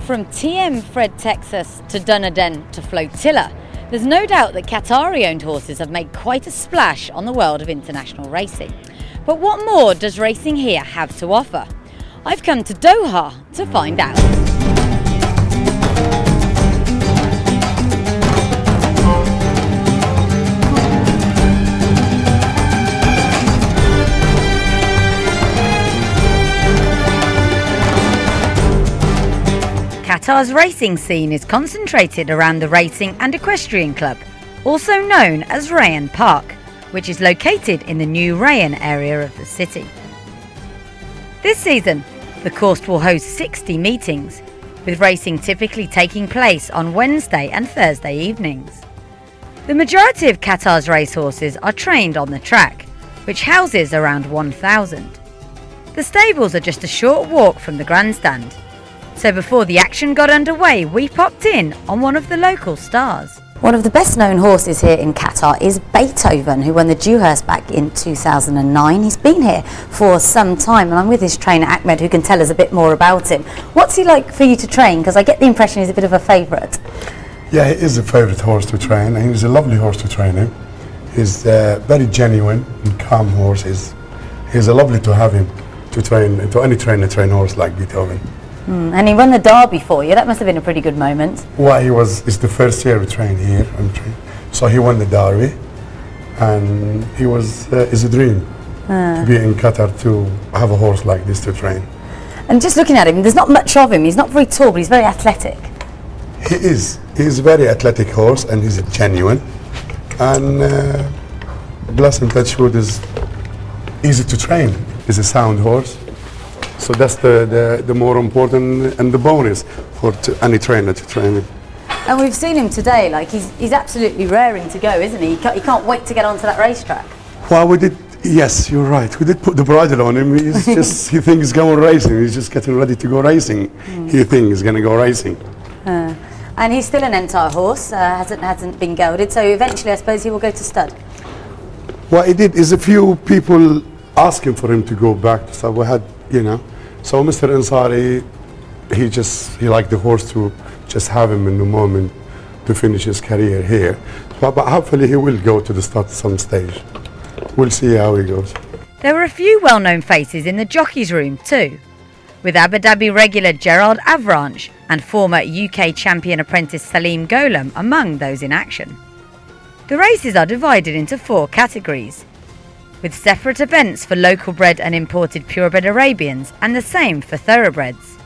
From TM Fred Texas to Dunedin to Flotilla, there's no doubt that Qatari-owned horses have made quite a splash on the world of international racing. But what more does racing here have to offer? I've come to Doha to find out. Qatar's racing scene is concentrated around the Racing and Equestrian Club, also known as Rayan Park, which is located in the new Rayan area of the city. This season, the course will host 60 meetings, with racing typically taking place on Wednesday and Thursday evenings. The majority of Qatar's racehorses are trained on the track, which houses around 1,000. The stables are just a short walk from the grandstand. So before the action got underway, we popped in on one of the local stars. One of the best known horses here in Qatar is Beethoven, who won the Dewhurst back in 2009. He's been here for some time, and I'm with his trainer Ahmed, who can tell us a bit more about him. What's he like for you to train? Because I get the impression he's a bit of a favourite. Yeah, he is a favourite horse to train, and he's a lovely horse to train him. He's very genuine and calm horse. He's lovely to have him to train, to any trainer train horse like Beethoven. And he won the Derby for you. That must have been a pretty good moment. Well, it's the first year we trained here, so he won the Derby, and it's a dream to be in Qatar to have a horse like this to train. And just looking at him, there's not much of him. He's not very tall, but he's very athletic. He is. He's a very athletic horse, and he's genuine. And bless him, touchwood is easy to train. He's a sound horse. So that's the more important and the bonus for any trainer to train him. And we've seen him today, like he's absolutely raring to go, isn't he? He can't wait to get onto that racetrack. Well, yes, you're right. We did put the bridle on him. He thinks he's going racing. He's just getting ready to go racing. He thinks he's going to go racing. And he's still an entire horse, hasn't been gelded, so eventually I suppose he will go to stud. Well, he did. There's a few people asking for him to go back, so we had, so Mr. Ansari, he liked the horse to just have him in the moment to finish his career here. But hopefully he will go to the start at some stage. We'll see how he goes. There were a few well-known faces in the jockeys' room too, with Abu Dhabi regular Gerard Avranches and former UK champion apprentice Salim Gholam among those in action. The races are divided into 4 categories, with separate events for local bred and imported purebred Arabians and the same for thoroughbreds.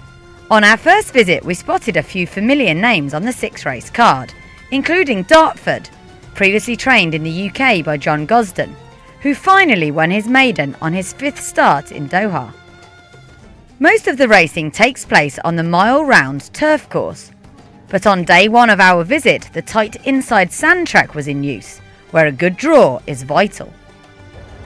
On our first visit, we spotted a few familiar names on the 6-race card, including Dartford, previously trained in the UK by John Gosden, who finally won his maiden on his 5th start in Doha. Most of the racing takes place on the mile-round turf course, but on day 1 of our visit, the tight inside sand track was in use, where a good draw is vital.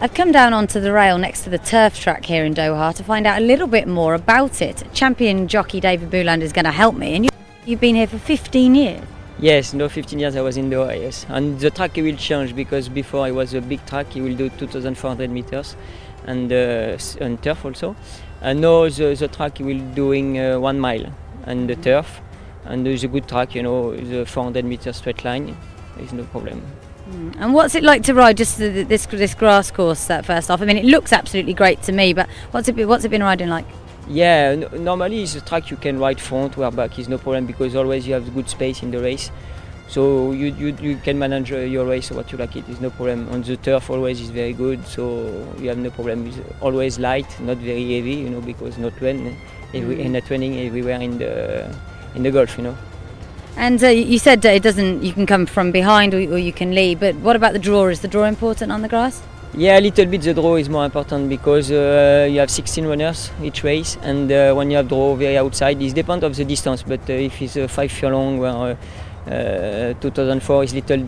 I've come down onto the rail next to the turf track here in Doha to find out a little bit more about it. Champion jockey David Bouland is going to help me, and you've been here for 15 years. Yes, 15 years I was in Doha, yes. And the track will change, because before it was a big track, it will do 2,400 meters and turf also. And now the track will doing 1 mile and the turf, and it's a good track, the 400 meter straight line, there's no problem. And what's it like to ride just this grass course first off? I mean, it looks absolutely great to me, but what's it been riding like? Yeah, normally it's a track you can ride front, where back is no problem, because always you have good space in the race. So you can manage your race what you like, it is no problem. On the turf always is very good, so you have no problem. It's always light, not very heavy, because not rain, not raining everywhere in the Gulf, And you said you can come from behind or you can lead, but what about the draw? Is the draw important on the grass? Yeah, a little bit the draw is more important, because you have 16 runners each race, and when you have draw very outside, it depends of the distance, but if it's 5 furlong, where 2004 is a little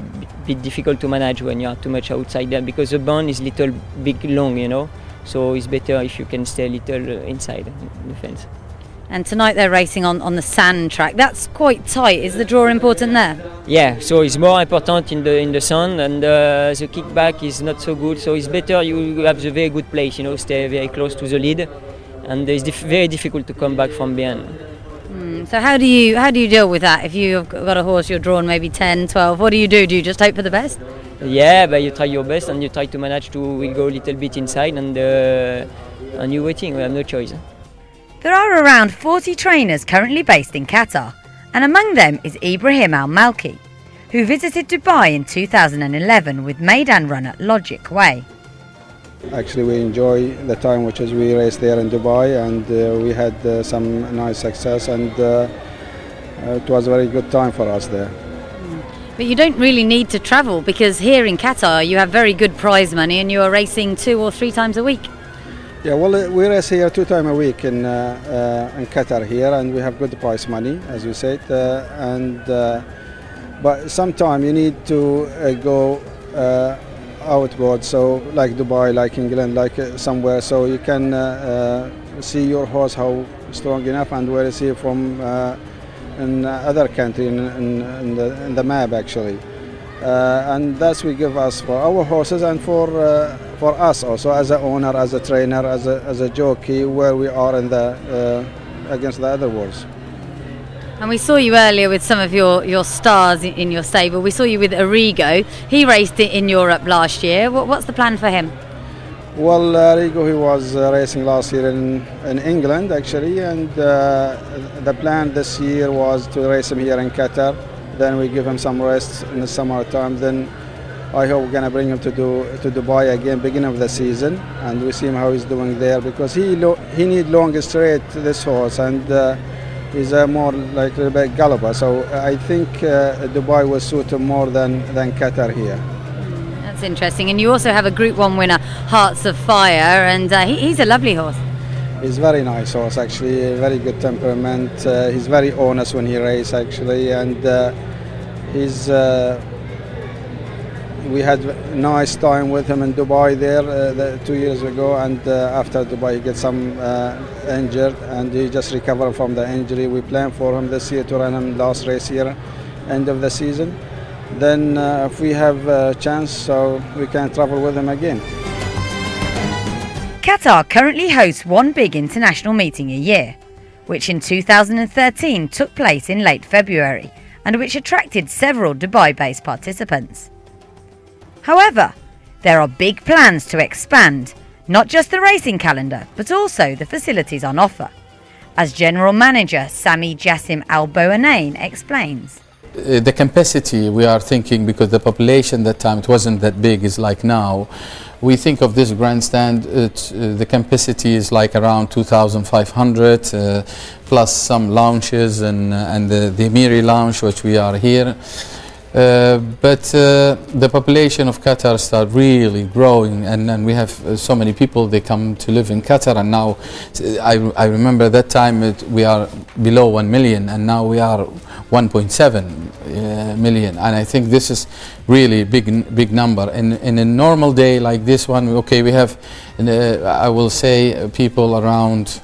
bit difficult to manage when you are too much outside there, because the band is little big long, so it's better if you can stay a little inside the fence. And tonight they're racing on the sand track. That's quite tight. Is the draw important there? Yeah, so it's more important in the sand, and the kickback is not so good. So it's better you have the very good place, stay very close to the lead, and it's very difficult to come back from behind. So how do you deal with that? If you've got a horse, you're drawn maybe 10, 12, what do you do? Do you just hope for the best? Yeah, but you try your best and you try to manage to go a little bit inside and you're waiting. We have no choice. There are around 40 trainers currently based in Qatar, and among them is Ibrahim Al-Malki, who visited Dubai in 2011 with Maidan runner Logic Way. Actually, we enjoy the time which is we raced there in Dubai, and we had some nice success, and it was a very good time for us there. But you don't really need to travel, because here in Qatar you have very good prize money and you are racing 2 or 3 times a week. Yeah, well, we race here 2 times a week in Qatar here, and we have good prize money, as you said, but sometimes you need to go outboard, so like Dubai, like England, like somewhere, so you can see your horse how strong enough and where is he from in other country in the map actually, and that's we give us for our horses and for us also as a owner, as a trainer, as a jockey, where we are in the against the other worlds. And we saw you earlier with some of your stars in your stable. We saw you with Arrigo. He raced it in Europe last year. What's the plan for him? Well, Arrigo, he was racing last year in England actually, and the plan this year was to race him here in Qatar. Then we give him some rest in the summer time. Then I hope we're gonna bring him to Dubai again, beginning of the season, and we see him how he's doing there, because he need long straight, this horse, and he's more like a little bit galloper, so I think Dubai will suit him more than Qatar here. That's interesting. And you also have a Group 1 winner, Hearts of Fire, and he's a lovely horse. He's a very nice horse actually, very good temperament. He's very honest when he races actually, and we had a nice time with him in Dubai there 2 years ago, and after Dubai he gets some injured and he just recovered from the injury. We planned for him this year to run him last race here, end of the season. Then if we have a chance, so we can travel with him again. Qatar currently hosts one big international meeting a year, which in 2013 took place in late February and which attracted several Dubai-based participants. However, there are big plans to expand not just the racing calendar but also the facilities on offer, as General Manager Sami Jassim Al-Boanain explains. The capacity we are thinking, because the population that time it wasn't that big is like now, we think of this grandstand, the capacity is like around 2,500 plus some lounges and the Emiri lounge which we are here. But the population of Qatar start really growing, and we have so many people, they come to live in Qatar, and now I remember that time we are below 1 million, and now we are 1.7 million, and I think this is really big number. In a normal day like this one, okay, we have I will say people around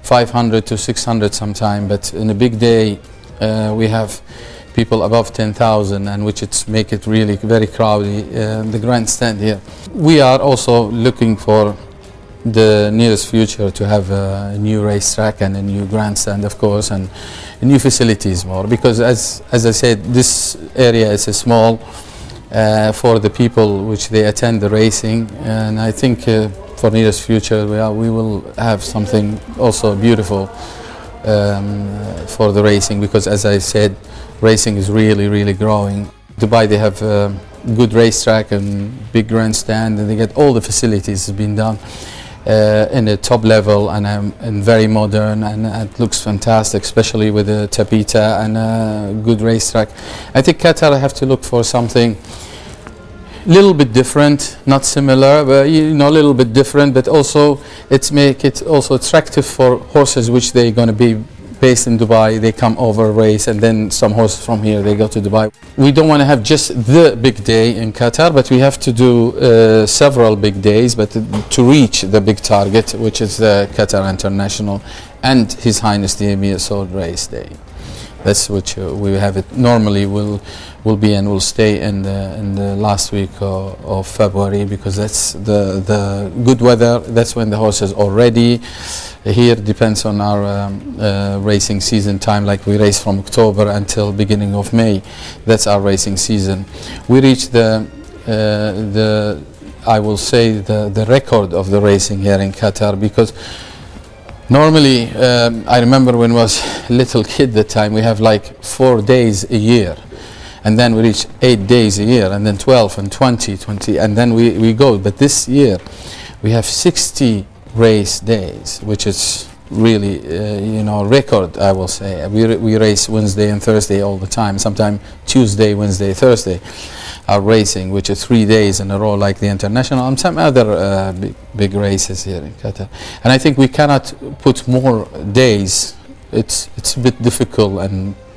500 to 600 sometime, but in a big day we have people above 10,000, and which make it really very crowded, the grandstand here. We are also looking for the nearest future to have a new racetrack and a new grandstand, of course, and new facilities more, because as I said, this area is small for the people which they attend the racing, and I think for nearest future we will have something also beautiful for the racing, because as I said, racing is really growing. Dubai, they have a good racetrack and big grandstand, and they get all the facilities being done in a top level and very modern, and it looks fantastic, especially with the tapita and a good racetrack. I think Qatar have to look for something a little bit different, not similar, but a little bit different, but also make it also attractive for horses which they're going to be based in Dubai. They come over, race, and then some horses from here they go to Dubai. We don't want to have just the big day in Qatar, but we have to do several big days, but to reach the big target, which is the Qatar International and His Highness the Emir Sword Race Day. That's which we have it normally will be and will stay in the last week of February, because that's the good weather. That's when the horses are ready. Here depends on our racing season time. Like we race from October until beginning of May. That's our racing season. We reach I will say the record of the racing here in Qatar, because normally I remember when I was a little kid that time, we have like 4 days a year, and then we reach 8 days a year, and then 12 and 20, and then we go. But this year we have 60 race days, which is really you know, record, I will say. We race Wednesday and Thursday all the time, sometimes Tuesday, Wednesday, Thursday are racing, which is 3 days in a row, like the international and some other big races here in Qatar. And I think we cannot put more days. It's a bit difficult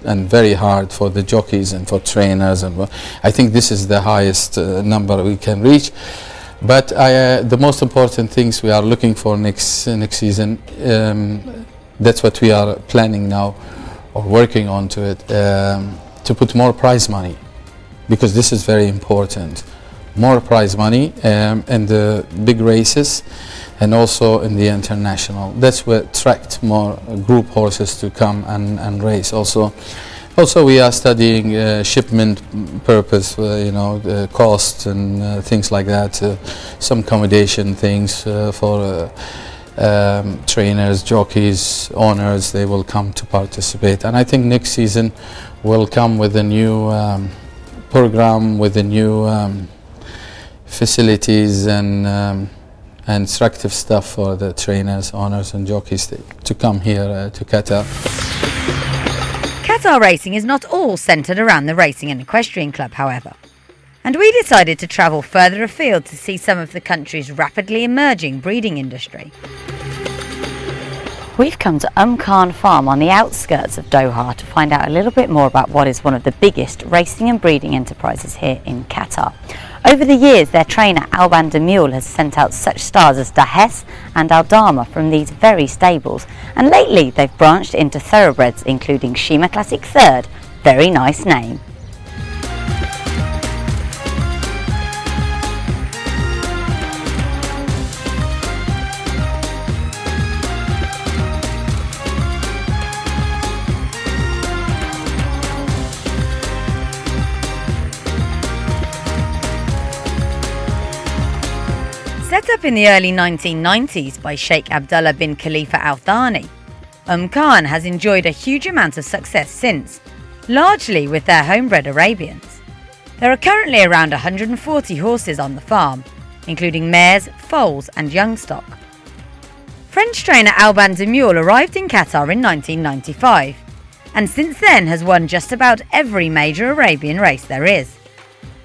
and very hard for the jockeys and for trainers, and I think this is the highest number we can reach. But the most important things we are looking for next season, that's what we are planning now, or working on to it, to put more prize money, because this is very important. More prize money in the big races and also in the international. That's what attract more group horses to come and race. Also we are studying shipment purpose, you know, the cost and things like that. Some accommodation things for trainers, jockeys, owners. They will come to participate, and I think next season will come with a new program, with the new facilities and instructive stuff for the trainers, owners and jockeys to come here to Qatar. Qatar racing is not all centred around the Racing and Equestrian Club, however, and we decided to travel further afield to see some of the country's rapidly emerging breeding industry. We've come to Khan Farm on the outskirts of Doha to find out a little bit more about what is one of the biggest racing and breeding enterprises here in Qatar. Over the years, their trainer Alban de Mule has sent out such stars as Dahes and Aldama from these very stables, and lately they've branched into thoroughbreds, including Shima Classic Third. Very nice name. Set up in the early 1990s by Sheikh Abdullah bin Khalifa Al Thani, Khan has enjoyed a huge amount of success since, largely with their homebred Arabians. There are currently around 140 horses on the farm, including mares, foals and young stock. French trainer Alban de Mule arrived in Qatar in 1995, and since then has won just about every major Arabian race there is,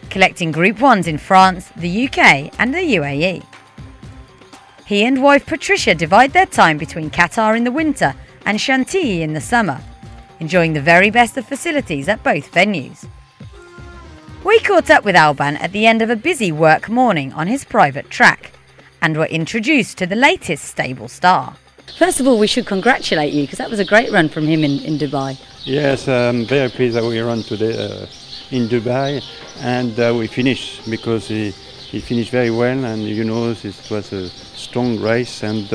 collecting Group 1s in France, the UK and the UAE. He and wife Patricia divide their time between Qatar in the winter and Chantilly in the summer, enjoying the very best of facilities at both venues. We caught up with Alban at the end of a busy work morning on his private track and were introduced to the latest stable star. First of all, we should congratulate you, because that was a great run from him in Dubai. Yes, I'm very pleased that we run today in Dubai, and we finished, because he finished very well, and you know, it was a strong race, and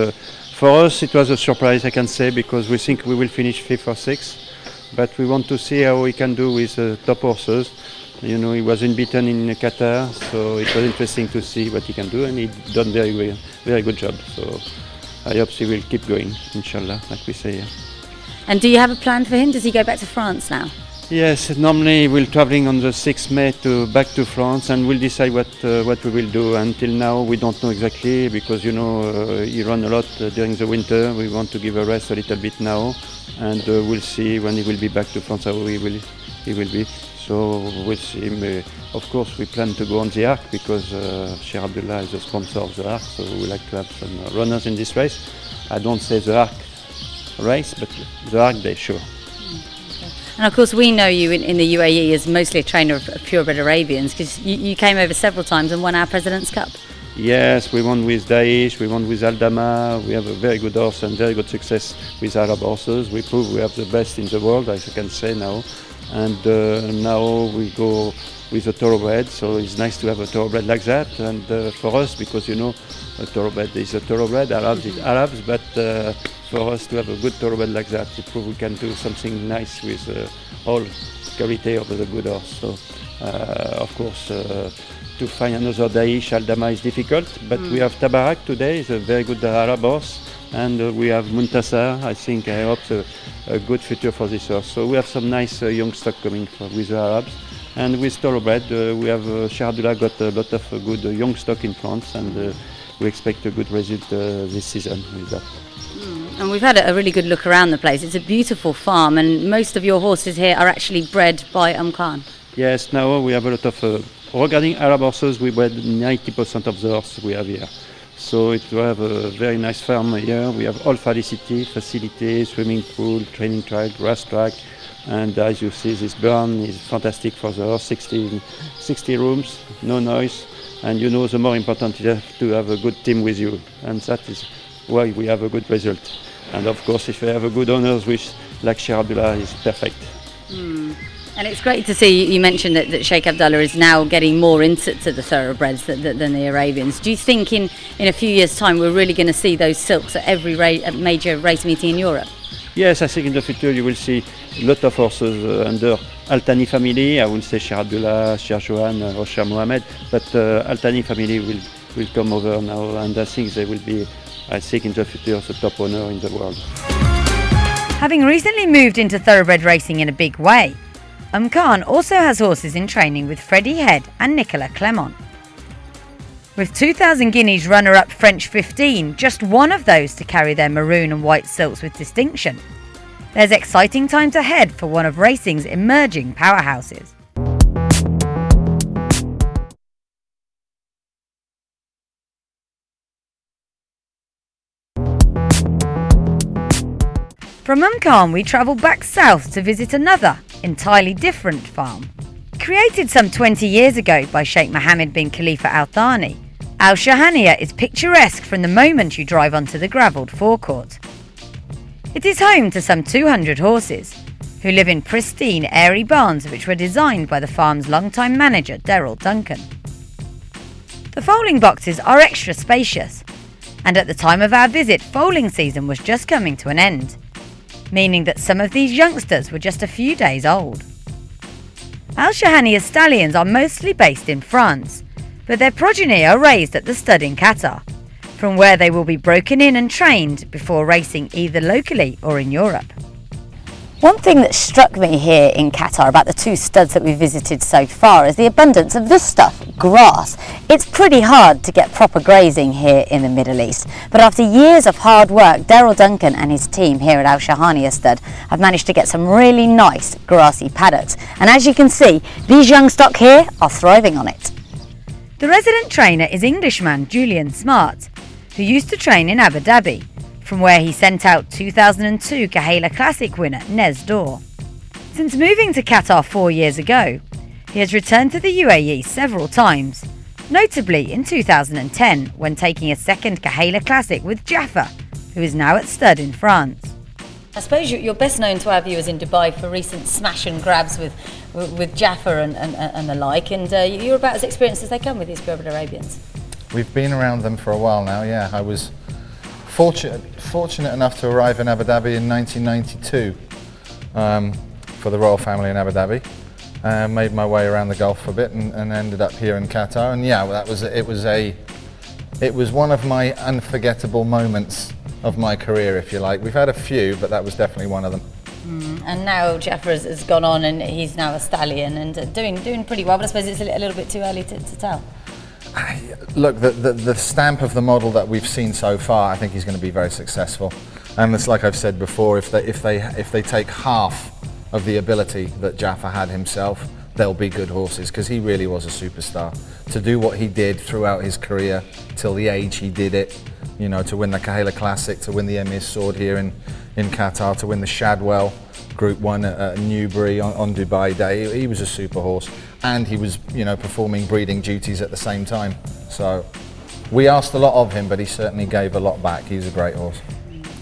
for us it was a surprise, I can say, because we think we will finish 5th or 6th, but we want to see how he can do with top horses. You know, he was unbeaten in Qatar, so it was interesting to see what he can do, and he done very good job. So I hope he will keep going, inshallah, like we say. Yeah. And do you have a plan for him? Does he go back to France now? Yes, normally we're traveling on the 6th May back to France, and we'll decide what we will do. Until now we don't know exactly, because you know he ran a lot during the winter. We want to give a rest a little bit now, and we'll see when he will be back to France how he will be. So with him, of course, we plan to go on the Arc, because Sheikh Abdullah is the sponsor of the Arc, so we like to have some runners in this race. I don't say the Arc race, but the Arc Day, sure. And of course we know you in the UAE as mostly a trainer of purebred Arabians, because you came over several times and won our President's Cup. Yes, we won with Daesh, we won with Aldama, we have a very good horse and very good success with Arab horses. We prove we have the best in the world, as I can say now. And now we go with a thoroughbred, so it's nice to have a thoroughbred like that. And for us, because you know, a thoroughbred is a thoroughbred, Arabs is Arabs, but for us to have a good thoroughbred like that, it proves we can do something nice with all quality of the good horse. So, of course, to find another Daesh Aldama is difficult, but we have Tabarak today, is a very good Arab horse, and we have Muntasar, I think, I hope a good future for this horse. So we have some nice young stock coming with the Arabs. And with thoroughbred, we have Shahad got a lot of good young stock in France, and we expect a good result this season with that. And we've had a really good look around the place. It's a beautiful farm, and most of your horses here are actually bred by Khan. Yes, now we have a lot of, regarding Arab horses, we bred 90% of the horses we have here. So we have a very nice farm here. We have all facilities, swimming pool, training track, grass track. And as you see, this barn is fantastic for the horse, 60 rooms, no noise. And you know, the more important is to have a good team with you. And that is why we have a good result. And of course, if you have a good owners, which like Sheikh Abdullah is perfect. And it's great to see, you mentioned that Sheikh Abdullah is now getting more into the thoroughbreds than the Arabians. Do you think in a few years' time we're really going to see those silks at every major race meeting in Europe? Yes, I think in the future you will see a lot of horses under Al-Thani family. I will say Sheikh Abdullah, Sheikh Johan, or Sheikh Mohammed, but Al-Thani family will come over now, and I think they will be, I think in the future, the top owner in the world. Having recently moved into thoroughbred racing in a big way, Khan also has horses in training with Freddie Head and Nicolas Clement. With 2000 guineas runner-up French 15, just one of those to carry their maroon and white silks with distinction, there's exciting times ahead for one of racing's emerging powerhouses. From Khan, we travel back south to visit another, entirely different farm. Created some 20 years ago by Sheikh Mohammed bin Khalifa Al Thani, Al Shahaniya is picturesque from the moment you drive onto the gravelled forecourt. It is home to some 200 horses, who live in pristine, airy barns which were designed by the farm's longtime manager, Daryl Duncan. The foaling boxes are extra spacious, and at the time of our visit, foaling season was just coming to an end, meaning that some of these youngsters were just a few days old. Al Shahaniya's stallions are mostly based in France, but their progeny are raised at the stud in Qatar, from where they will be broken in and trained before racing either locally or in Europe. One thing that struck me here in Qatar about the two studs that we visited so far is the abundance of this stuff, grass. It's pretty hard to get proper grazing here in the Middle East, but after years of hard work, Daryl Duncan and his team here at Al Shahaniya stud have managed to get some really nice grassy paddocks, and as you can see, these young stock here are thriving on it. The resident trainer is Englishman Julian Smart, who used to train in Abu Dhabi, from where he sent out 2002 Kahela Classic winner Nez Dor. Since moving to Qatar 4 years ago, he has returned to the UAE several times, notably in 2010 when taking a second Kahela Classic with Jaffa, who is now at stud in France. I suppose you're best known to our viewers in Dubai for recent smash and grabs with Jaffa and the like, and you're about as experienced as they come with these purebred Arabians. We've been around them for a while now, yeah. I was fortunate enough to arrive in Abu Dhabi in 1992 for the royal family in Abu Dhabi. Made my way around the Gulf a bit and ended up here in Qatar. And yeah, well, it was one of my unforgettable moments of my career, if you like. We've had a few, but that was definitely one of them. And now Jaffa has gone on and he's now a stallion and doing pretty well, but I suppose it's a little bit too early to tell. Look, the stamp of the model that we've seen so far, I think he's going to be very successful. And it's like I've said before, if they take half of the ability that Jaffa had himself, they'll be good horses, because he really was a superstar. To do what he did throughout his career, till the age he did it, you know, to win the Kahela Classic, to win the Emir's Sword here in Qatar, to win the Shadwell Group 1 at Newbury on Dubai Day, he was a super horse. And he was, you know, performing breeding duties at the same time. So we asked a lot of him, but he certainly gave a lot back. He's a great horse.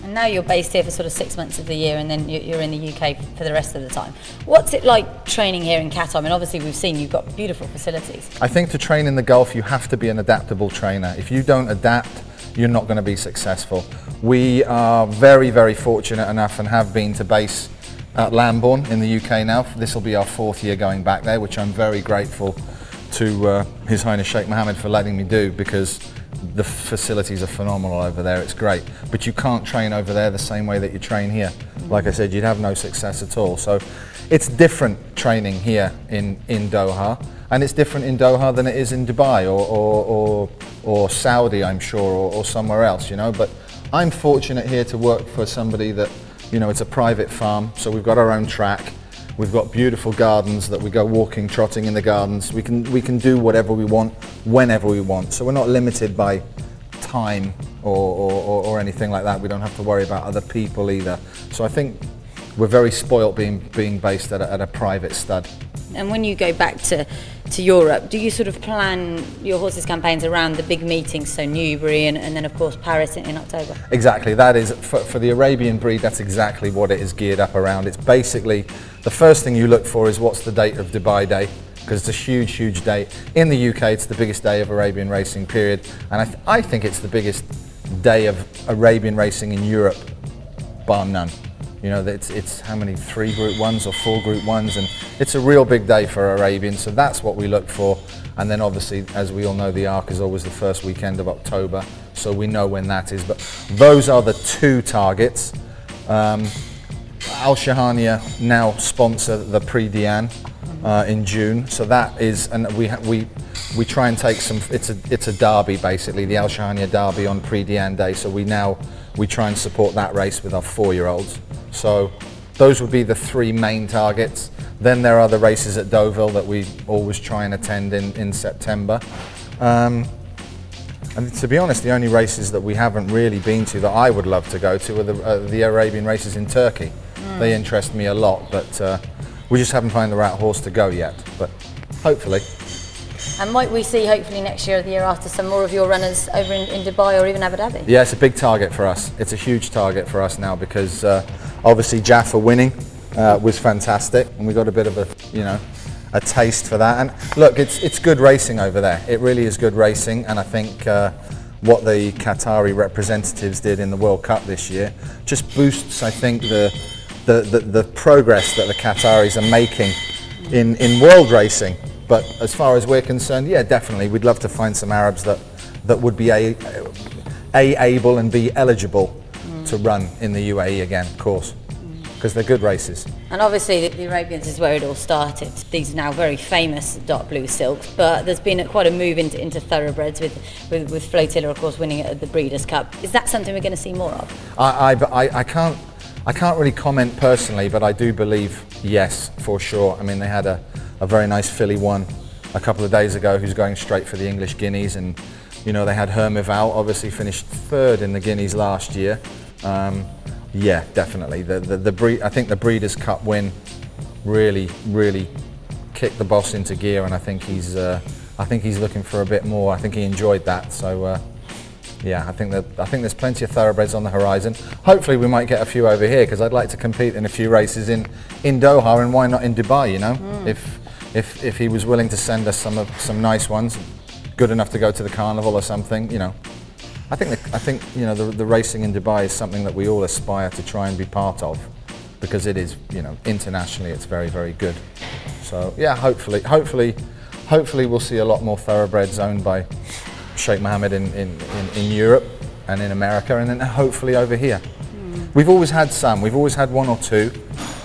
And now you're based here for sort of 6 months of the year, and then you're in the UK for the rest of the time. What's it like training here in Qatar? I mean, obviously we've seen you've got beautiful facilities. I think to train in the Gulf, you have to be an adaptable trainer. If you don't adapt, you're not going to be successful. We are very, very fortunate enough and have been to base at Lambourne in the UK now. This will be our 4th year going back there, which I'm very grateful to His Highness Sheikh Mohammed for letting me do, because the facilities are phenomenal over there. It's great, but you can't train over there the same way that you train here. Like I said, you'd have no success at all. So it's different training here in Doha, and it's different in Doha than it is in Dubai or Saudi, I'm sure, or somewhere else, you know. But I'm fortunate here to work for somebody that, you know, it's a private farm, so we've got our own track. We've got beautiful gardens that we go walking, trotting in the gardens. We can do whatever we want, whenever we want. So we're not limited by time or anything like that. We don't have to worry about other people either. So I think we're very spoilt being based at a private stud. And when you go back to Europe, do you sort of plan your horses' campaigns around the big meetings, so Newbury and then of course Paris in October? Exactly, that is, for the Arabian breed, that's exactly what it is geared up around. It's basically, the first thing you look for is what's the date of Dubai Day, because it's a huge, huge date. In the UK, it's the biggest day of Arabian racing, period. And I think it's the biggest day of Arabian racing in Europe, bar none. You know, it's how many, 3 Group 1s or 4 Group 1s, and it's a real big day for Arabians, so that's what we look for. And then obviously, as we all know, the Arc is always the first weekend of October, so we know when that is. But those are the 2 targets. Al Shahania now sponsor the Prix Diane in June, so that is, and we try and take some, it's a derby basically, the Al Shahania derby on Prix Diane Day, so we try and support that race with our 4-year-olds. So those would be the 3 main targets. Then there are the races at Deauville that we always try and attend in September. And to be honest, the only races that we haven't really been to that I would love to go to are the Arabian races in Turkey. They interest me a lot, but we just haven't found the right horse to go yet, but hopefully. And might we see, hopefully next year or the year after, some more of your runners over in Dubai or even Abu Dhabi? Yeah, it's a big target for us. It's a huge target for us now because obviously Jaffa winning was fantastic, and we got a bit of a taste for that. And look, it's good racing over there. It really is good racing, and I think what the Qatari representatives did in the World Cup this year just boosts, I think, the progress that the Qataris are making in world racing. But as far as we're concerned, yeah, definitely, we'd love to find some Arabs that would be able and be eligible to run in the UAE again, of course, because they're good races. And obviously the Arabians is where it all started. These are now very famous dark blue silks, but there's been quite a move into thoroughbreds with Flotilla, of course, winning at the Breeders' Cup. Is that something we're going to see more of? I can't really comment personally, but I do believe yes, for sure. I mean, they had a very nice filly one a couple of days ago who's going straight for the English Guineas, and you know, they had Hermival, obviously finished 3rd in the Guineas last year. Yeah, definitely. I think the Breeders' Cup win really kicked the boss into gear, and I think he's looking for a bit more. I think he enjoyed that. So yeah, I think there's plenty of thoroughbreds on the horizon. Hopefully we might get a few over here, because I'd like to compete in a few races in Doha, and why not in Dubai, you know? If he was willing to send us some nice ones, good enough to go to the carnival or something, you know. I think you know, the racing in Dubai is something that we all aspire to try and be part of, because it is, you know, internationally it's very, very good. So yeah, hopefully we'll see a lot more thoroughbreds owned by Sheikh Mohammed in Europe and in America, and then hopefully over here. We've always had some. We've always had 1 or 2.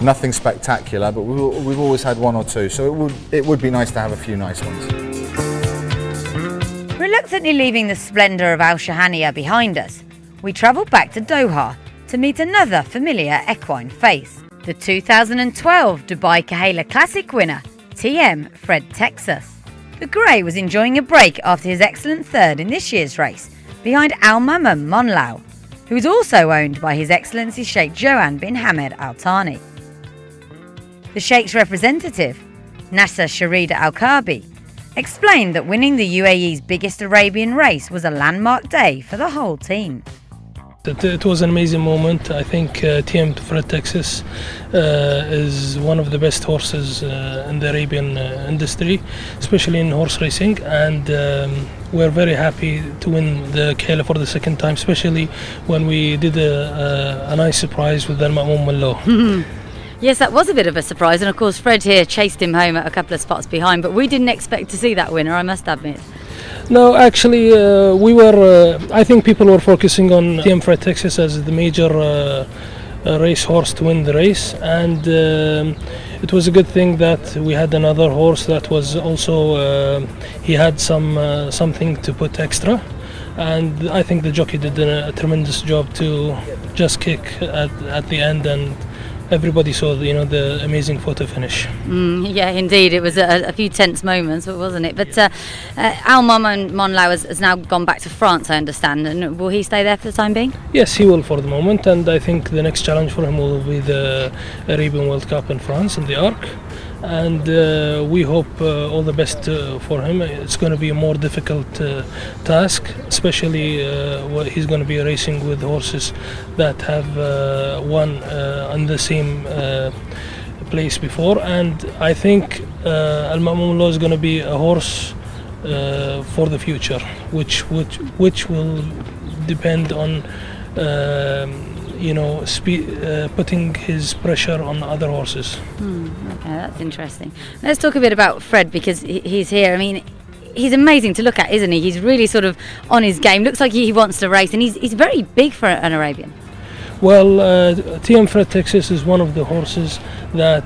Nothing spectacular, but we've always had 1 or 2. So it would be nice to have a few nice ones. Reluctantly leaving the splendour of Al Shahania behind us, we travelled back to Doha to meet another familiar equine face, the 2012 Dubai Kahela Classic winner, TM Fred Texas. The Grey was enjoying a break after his excellent 3rd in this year's race, behind Al Mamam Monlau, who is also owned by His Excellency Sheikh Johan bin Hamed Al Thani. The Sheikh's representative, Nasser Sharida Al Karbi, explained that winning the UAE's biggest Arabian race was a landmark day for the whole team. It was an amazing moment. I think TM Fred Texas is one of the best horses in the Arabian industry, especially in horse racing, and we're very happy to win the Khayla for the second time, especially when we did a nice surprise with the Al-Ma'moum. Yes, that was a bit of a surprise, and of course Fred here chased him home at a couple of spots behind, but we didn't expect to see that winner, I must admit. No, actually, I think people were focusing on TM Fred Texas as the major race horse to win the race, and it was a good thing that we had another horse that was also, he had something to put extra, and I think the jockey did a tremendous job to just kick at the end, and everybody saw the amazing photo finish. Yeah, indeed, it was a few tense moments, wasn't it? But Monlau has now gone back to France, I understand, and will he stay there for the time being? Yes, he will for the moment, and I think the next challenge for him will be the Arabian World Cup in France in the Arc, and we hope all the best for him. It's going to be a more difficult task, especially he's going to be racing with horses that have won on the same place before, and I think Al-Ma'moum is going to be a horse for the future, which will depend on putting his pressure on other horses. Okay, that's interesting. Let's talk a bit about Fred, because he's here. I mean, he's amazing to look at, isn't he? He's really sort of on his game. Looks like he wants to race, and he's very big for an Arabian. Well, TM Fred Texas is one of the horses that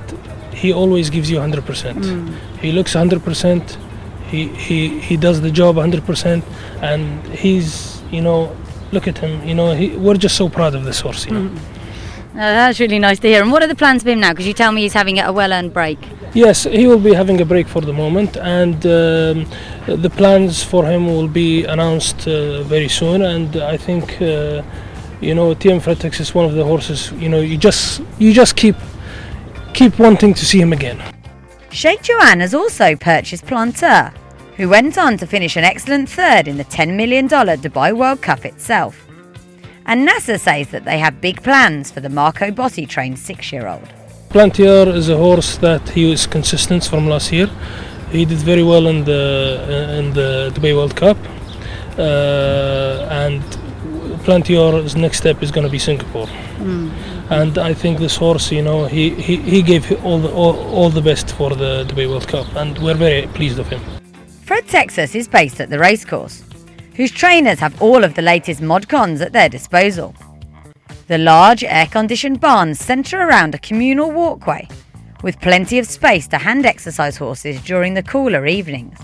he always gives you 100%. He looks 100%. He does the job 100%, and he's, look at him. We're just so proud of this horse. That's really nice to hear. And what are the plans for him now? Because you tell me he's having a well-earned break. Yes, he will be having a break for the moment, and the plans for him will be announced very soon. And I think TM Fred Texas is one of the horses. You just keep wanting to see him again. Sheikh Joanne has also purchased Planteur, who went on to finish an excellent third in the $10 million Dubai World Cup itself. And Nasser says that they have big plans for the Marco Bossi trained 6-year-old. Planteur is a horse that he was consistent from last year. He did very well in the Dubai World Cup, and Planteur's next step is going to be Singapore. And I think this horse, he gave all the best for the Dubai World Cup, and we're very pleased of him. Fred Texas is based at the racecourse, whose trainers have all of the latest mod-cons at their disposal. The large air-conditioned barns centre around a communal walkway, with plenty of space to hand exercise horses during the cooler evenings.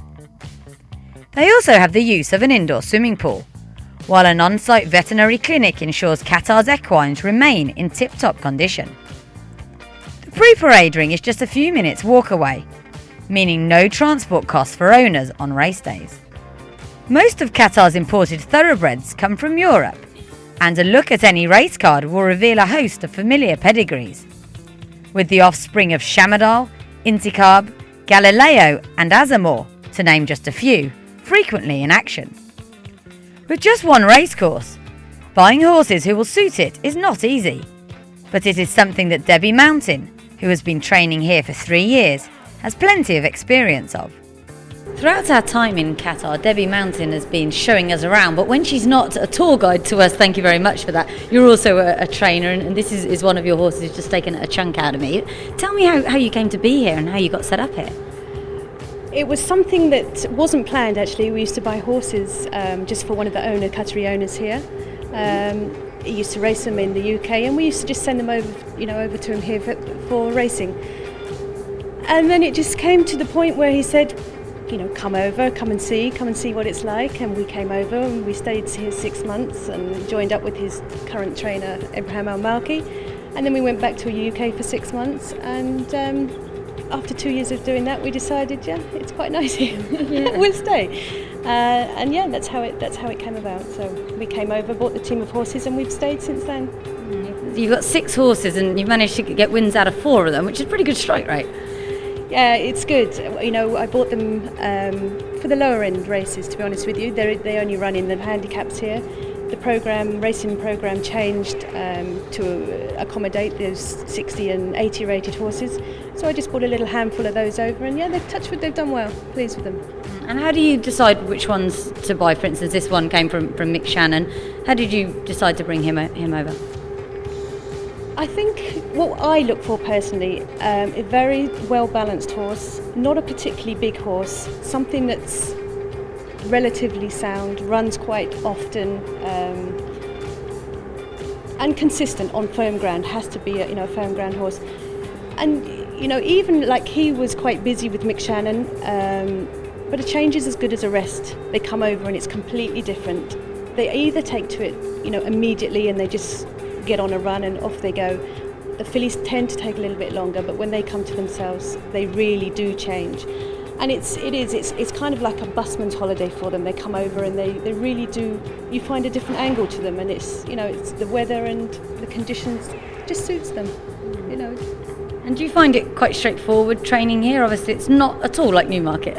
They also have the use of an indoor swimming pool, while an on-site veterinary clinic ensures Qatar's equines remain in tip-top condition. The pre-parade ring is just a few minutes walk away, meaning no transport costs for owners on race days. Most of Qatar's imported thoroughbreds come from Europe, and a look at any race card will reveal a host of familiar pedigrees, with the offspring of Shamadal, Intikhab, Galileo and Azamor, to name just a few, frequently in action. With just one racecourse, buying horses who will suit it is not easy, but it is something that Debbie Mountain, who has been training here for 3 years, has plenty of experience of. Throughout our time in Qatar, Debbie Mountain has been showing us around, but when she's not a tour guide to us, thank you very much for that, you're also a trainer, and this is one of your horses who's just taken a chunk out of me. Tell me how you came to be here and how you got set up here. It was something that wasn't planned, actually. We used to buy horses just for one of the Qatari owners here. He used to race them in the UK, and we used to just send them over to him here for racing. And then it just came to the point where he said, come and see what it's like. And we came over and we stayed here 6 months and joined up with his current trainer, Ibrahim Al-Malki. And then we went back to the UK for 6 months, and after 2 years of doing that, we decided, it's quite nice here. We'll stay. And that's how it came about. So we came over, bought the team of horses, and we've stayed since then. You've got 6 horses, and you've managed to get wins out of 4 of them, which is a pretty good strike rate. Yeah, it's good. You know, I bought them for the lower end races, to be honest with you. They only run in the handicaps here. The racing program changed to accommodate those 60 and 80 rated horses. So I just bought a little handful of those over, and yeah, they've done well. Pleased with them. And how do you decide which ones to buy? For instance, this one came from Mick Shannon. How did you decide to bring him over? I think what I look for personally, a very well balanced horse, not a particularly big horse, something that's relatively sound, runs quite often, and consistent on firm ground. Has to be a firm ground horse. And even like he was quite busy with Mick Shannon, but a change is as good as a rest. They come over and it's completely different. They either take to it, immediately, and they just get on a run and off they go. The fillies tend to take a little bit longer, but when they come to themselves, they really do change. And it's kind of like a busman's holiday for them. They come over and they really do. You find a different angle to them, and it's the weather and the conditions just suits them. And do you find it quite straightforward training here? Obviously, it's not at all like Newmarket.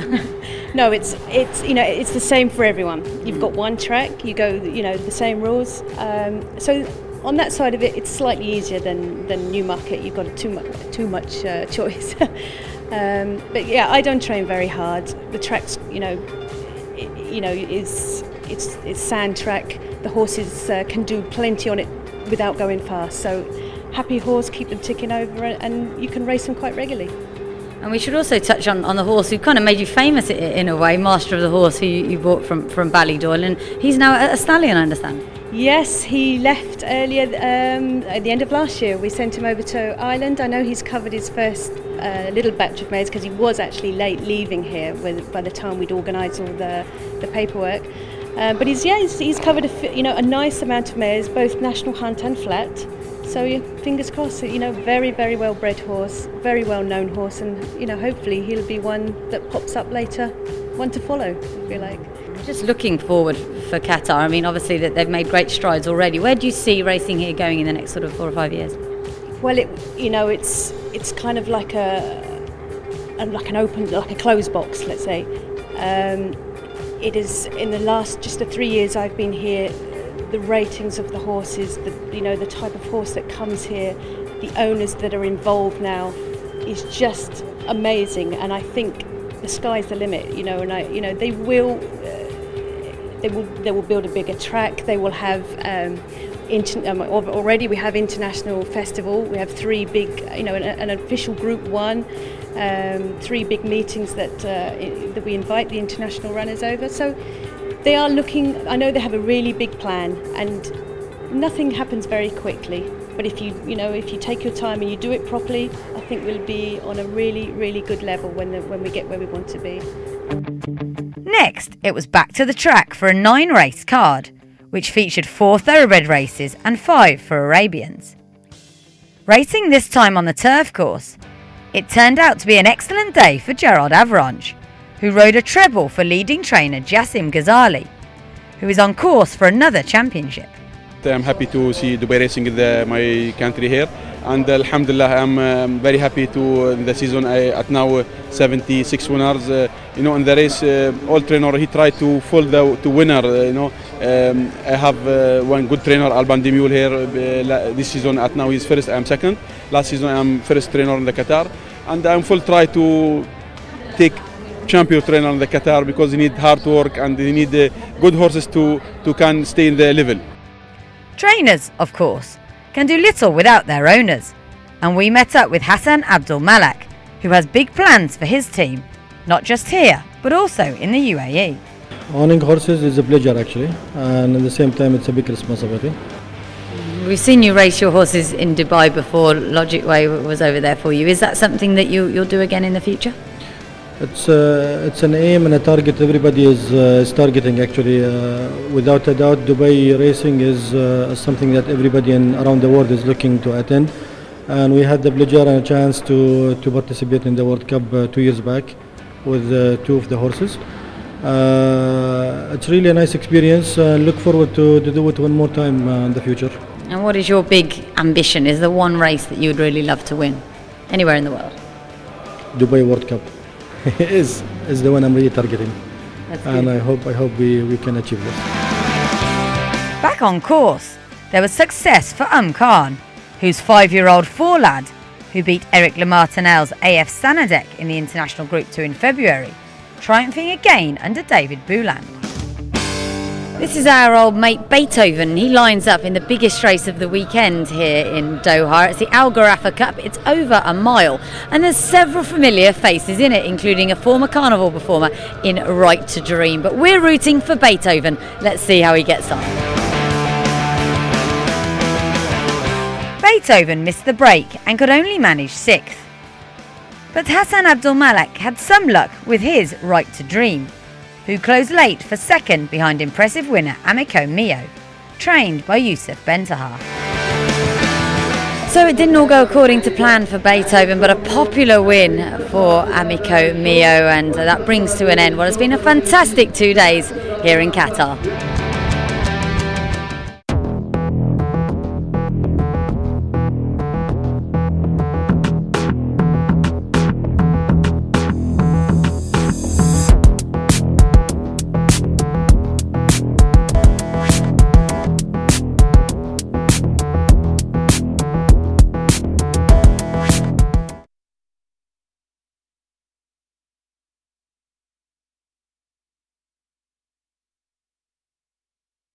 No, it's the same for everyone. You've got one track. You go, the same rules. So on that side of it, it's slightly easier than Newmarket. You've got too much choice. But yeah, I don't train very hard. The track's, it's sand track. The horses can do plenty on it without going fast. So happy horse, keep them ticking over, and you can race them quite regularly. And we should also touch on the horse who kind of made you famous in a way, Master of the Horse, who you bought from Ballydoyle, and he's now a stallion, I understand. Yes, he left earlier at the end of last year. We sent him over to Ireland. I know he's covered his first little batch of mares because he was actually late leaving here by the time we'd organised all the paperwork. But he's covered a nice amount of mares, both national hunt and flat. So fingers crossed. Very, very well bred horse, very well known horse, and hopefully he'll be one that pops up later, one to follow, I feel like. Just looking forward for Qatar. I mean, obviously that they've made great strides already. Where do you see racing here going in the next sort of 4 or 5 years? Well, it's kind of like a closed box, let's say. It is in just the 3 years I've been here. The ratings of the horses, the type of horse that comes here, the owners that are involved now, is just amazing. And I think the sky's the limit. And they will build a bigger track. They will have already we have international festival. We have 3 big, an official Group 1, 3 big meetings that we invite the international runners over. So they are looking. I know they have a really big plan, and nothing happens very quickly. But if you take your time and you do it properly, I think we'll be on a really, really good level when we get where we want to be. Next, it was back to the track for a 9-race card, which featured 4 thoroughbred races and 5 for Arabians. Racing this time on the turf course, it turned out to be an excellent day for Gerard Avranches, who rode a treble for leading trainer Jassim Ghazali, who is on course for another championship. I'm happy to see Dubai racing in my country here, and alhamdulillah I'm very happy to in the season at now 76 winners. In the race all trainer he tried to follow the winner. I have one good trainer Alban Demule here. This season at now he's first, I'm second. Last season I'm first trainer in the Qatar, and I'm full try to take champion trainer in the Qatar because you need hard work and you need good horses to can stay in the level. Trainers, of course, can do little without their owners, and we met up with Hassan Abdul Malak, who has big plans for his team, not just here, but also in the UAE. Owning horses is a pleasure actually, and at the same time it's a big responsibility. We've seen you race your horses in Dubai before. Logic Way was over there for you. Is that something that you'll do again in the future? It's an aim and a target everybody is targeting actually. Without a doubt, Dubai racing is something that everybody around the world is looking to attend, and we had the pleasure and a chance to participate in the World Cup 2 years back with 2 of the horses. It's really a nice experience. Look forward to do it one more time in the future. And what is your big ambition? Is there one race that you would really love to win anywhere in the world? Dubai World Cup is the one I'm really targeting. And I hope we can achieve this. Back on course, there was success for Khan, whose 5-year-old lad, who beat Eric Lemartinel's AF Sanadek in the International Group 2 in February, triumphing again under David Bouland. This is our old mate Beethoven. He lines up in the biggest race of the weekend here in Doha. It's the Al Gharafa Cup. It's over a mile and there's several familiar faces in it, including a former carnival performer in Right to Dream. But we're rooting for Beethoven. Let's see how he gets on. Beethoven missed the break and could only manage 6th. But Hassan Abdul Malak had some luck with his Right to Dream, who closed late for 2nd behind impressive winner Amico Mio, trained by Youssef Bentahar. So it didn't all go according to plan for Beethoven, but a popular win for Amico Mio, and that brings to an end what has been a fantastic 2 days here in Qatar.